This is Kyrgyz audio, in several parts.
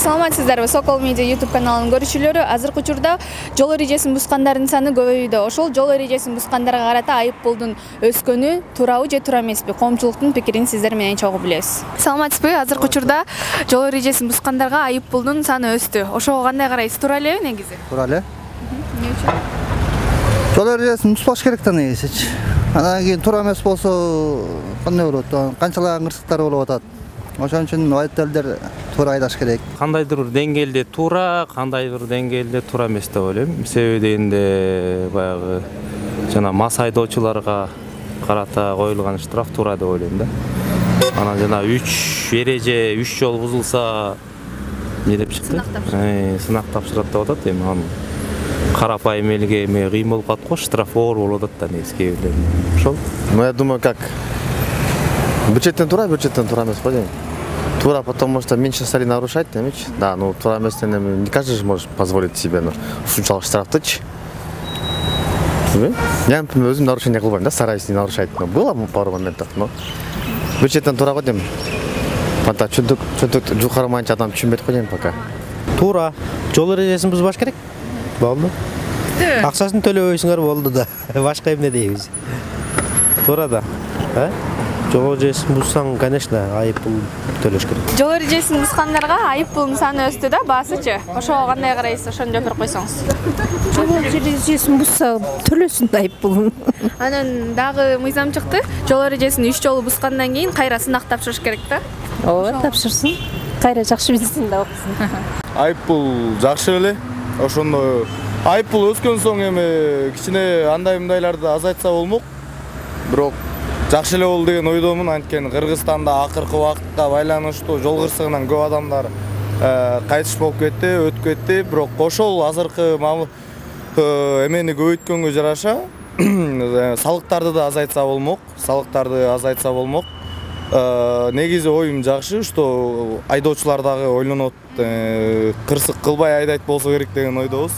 Саламатсыздарбы? Sokol Media YouTube kanalının görüşçülөрү азыркы учурда жол эрежесин бускандардын саны көбөйүүдө. Ошол жол эрежесин бускандарга карата айып пулдун өскөнү туурабы же туура эмеспи? Коомчулуктун пикирин сиздер менен чогуу билебиз. Саламатсызбы? Азыркы учурда жол эрежесин бускандарга айып пулдун саны өстү. Ошого кандай карайсыз? Туура элеби негизи? Туура эле. Эмне үчүн? Жол эрежесин бузбаш керек да негизичи. Анан кийин туура эмес болсо кандай болот? Канчалаган кырсыктар болуп атат. Ошон үчүн водительдер туура айдаш керек. Кандайдыр бир деңгээлде туура, кандайдыр деңгээлде туура эмес деп ойлойм. Себеби дегенде баягы жана мас айдоочуларга карата коюлган штраф туура деп ойлойм да. Анан жана 3 эреже, 3 жол бузулса эмне деп чыкты? Сынак тапшырат деп атат эми аны. Карапайым элге эми кыйын болуп калат го, штраф оор болуп атат да негизи кээ бирлеринин. Ошол. Ну я думаю, как бюджеттен туура эмес го дейм. Тура, потому что меньше стали нарушать, демечи. Да, ну тура эместен не каждый же может позволить себе ушунчалык штрафтычы. Я, например, өзүм нарушение кылбайм да, стараюсь не нарушать. Но было пару моментов, но бюджеттен тура го дейм. Мында чөнтөк жукармайынча адам түшүнбөйт го дейм пока. Туура, жол эрежесин бузбаш керек. Болду. Акчасын төлөбөйсүңөр болду да. Башка эмне дейбиз? Туура да. Жол эрежесин бузсаң, конечно, айып пул төлөш керек. Жол эрежесин бускандарга айып пулдун саны өстү да, баасычы. Ошого кандай карайсыз? Ошону жооп койсоңуз. Жол эрежесин бузса төлөсүн айып пулун. Анан дагы мыйзам чыкты. Жол эрежесин 3 жолу бускандан кийин кайра сынак тапшырыш керек да. Ооба, тапшырсын. Кайра жакшы билсин да окусун. Айып пул жакшы эле. Ошондо айып пул өскөн соң эми кичине андай-мындайларды азайтса болмок. Бирок жакшы эле болду деген ойдомун. Анткени Кыргызстанда акыркы убакытта байланыштуу жол кырсыгынан көп адамдар кайтыш болуп кетти, өтүп кетти. Бирок ошол азыркы эмени көбөйткөнгө жараша салыктарды да азайтса болмок. Негизи оюм жакшы, что айдоочулар дагы ойлонот, кырсык кылбай айдайт болсо керек деген ойдобуз.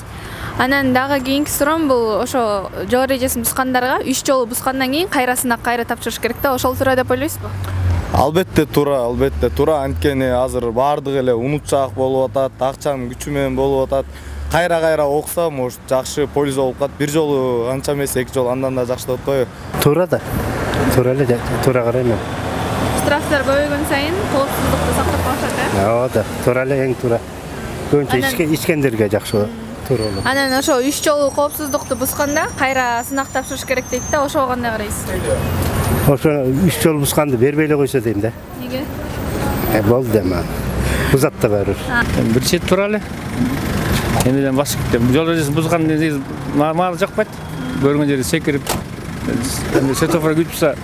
Анан дагы кийинки суроом бул ошо жол эрежесин бускандарга 3 жолу бускандан кийин кайра сынак кайра тапшырыш керек да. Ошол туура деп ойлойсузбу? Албетте туура. Анткени азыр баардыгы эле унутчаак болуп атат, акчанын күчү менен болуп атат. Кайра окуса, может, жакшы польза болуп калат. Бир жолу анча эмес, 2 жол андан да жакшы деп атпайбы? Туура да. Туура эле, туура карайм. Штрафтар көбөйгөн сайын коопсуздукту сактап калышат, Ооба да, туура эле, эң туура. Көбүнчө ичкендерге жакшы туура болот. Анан ошо 3 жолу коопсуздукту бусканда кайра сынак тапшырыш керек дейт да. Ошого кандай карайсыз? Ошо 3 жол бусканды бербей эле койсо дейм да. Неге? Болду дема. Бузат да барыр. Бирчи туура эле. Эмнеден башка жол эрежесин бузган негизи мага жакпайт. Көргөн жерде секирип, светофор күтүпса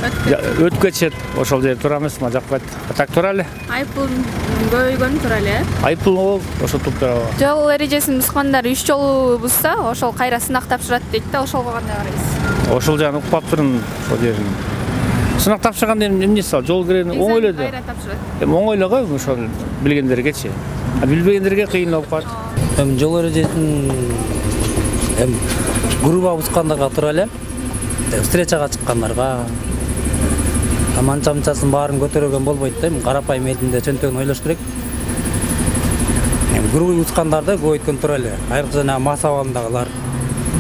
өтүп кетишет. Ошол жер туура эмес, мага жакпайт. Так туура эле. Айып пул көбөйгөн туура эле. Айып пул ошо туптара. Жол эрежесин бускандар 3 жолу бузса, ошол кайра сынак тапшырат дейт да. Ошого кандай карайсыз? Ошол жагын укпаптырмын ошол жерин. Сынак тапшырганда эмнеси бар? Жол кирени оңой эле. Кайра тапшырат. Оңой эле го ошол билгендергечи. Билбегендерге кыйын болуп калат. Жол эрежесин грубо бускандарга туура эле. Встречага чыккандарга манча-манчасын баарын көтөргөн болбойт да. Карапайым элдинде чөнтөгүн ойлош керек. Грубо бускандарды көбөйткөн туура эле. Айрыкча жана мас абалындагылар.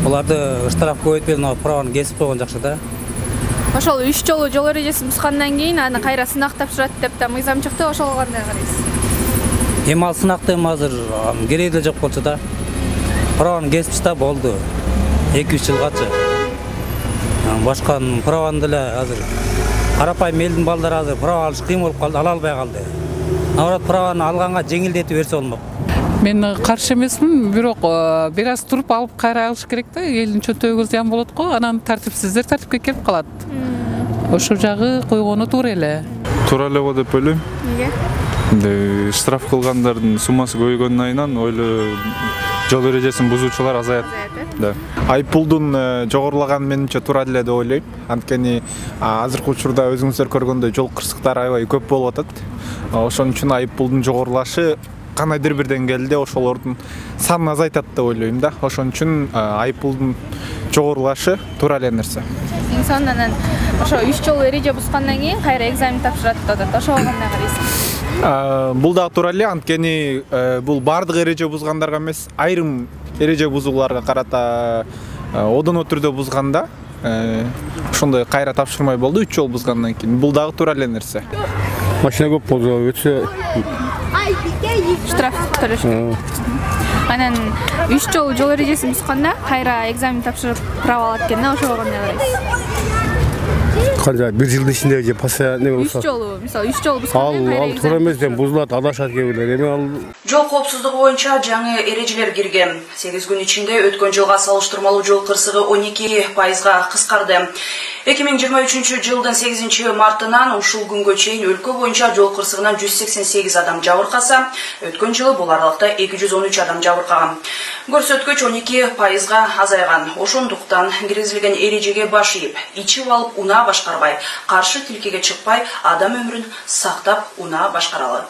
Буларды штраф көбөйтпөй, праваны кесип койгон жакшы да. Ошол 3 жолу жол эрежесин бускандан кийин аны кайра сынак тапшырат деп да мыйзам чыкты. Ошого кандай карайсыз? Эми ал сынакты азыр кереги деле жок болчу да. Праваны кесип чыта болду. 2-3 жылгачы. Башканын праваны деле азыр карапайым элдин балдары азыр права алыш кыйын болуп калды, ала албай калды. Наоборот, праваны алганга жеңилдетип берсе болмок. Мен каршы эмесмин, бирок бир аз туруп алып кайра алыш керек да. Элдин чөнтөгүгө зыян болот го, анан тартипсиздер тартипке келип калат. Ошол жагы койгону туура эле. Туура эле го деп ойлойм. Неге? Штраф кылгандардын суммасы көбөйгөндөн айынан ойлойм жол эрежесин бузуучулар азаят. Да. Айып пулдун жогорулаганы менимче туура эле деп ойлойм. Анткени азыркы учурда өзүңүздөр көргөндөй жол кырсыктары аябай көп болуп атат. Ошон үчүн айып пулдун жогорулашы кандайдыр бир деңгээлде ошолордун санын азайтат деп ойлойм да. Ошон үчүн айып пулдун жогорулашы туура эле нерсе. Эң сонунан ошо 3 жолу эреже бускандан кийин кайра экзамен тапшырат деп атат. Ошого кандай карайсыз? Бул дагы туура эле, анткени бул бардык эреже бузгандарга эмес, айрым эреже бузууларга карата одоно түрдө бузганда ошондой кайра тапшырмай болду 3 жол бузгандан кийин. Бул дагы туура эле нерсе. Машина көп болсо өтсө штраф төлөш. Анан 3 жол жол эрежесин бузганда кайра экзамен тапшырып права алат экен да, ошого кандай карайсыз? Канча 1 жылдын ичинде же постоянно болсо 3 жолу, мисалы 3 жол бузганда ал туура эмес, бузулат, адашат кебилер. Эми ал жол коопсуздугу боюнча жаңы эрежелер кирген. 8 күн ичинде өткөн жылга салыштырмалуу жол кырсыгы 12%га кыскарды. 2023 жылдын 8 мартынан ушул күнгө чейин өлкө боюнча жол кырсыгынан 188 адам жабыркаса, өткөн жылы бул аралыкта 213 адам жабыркаган. Көрсөткүч 12%га азайган. Ошондуктан киргизилген эрежеге баш ийип, ичип алып унаа башкарбай, каршы тилкеге чыкпай, адам өмүрүн сактап унаа башкаралы.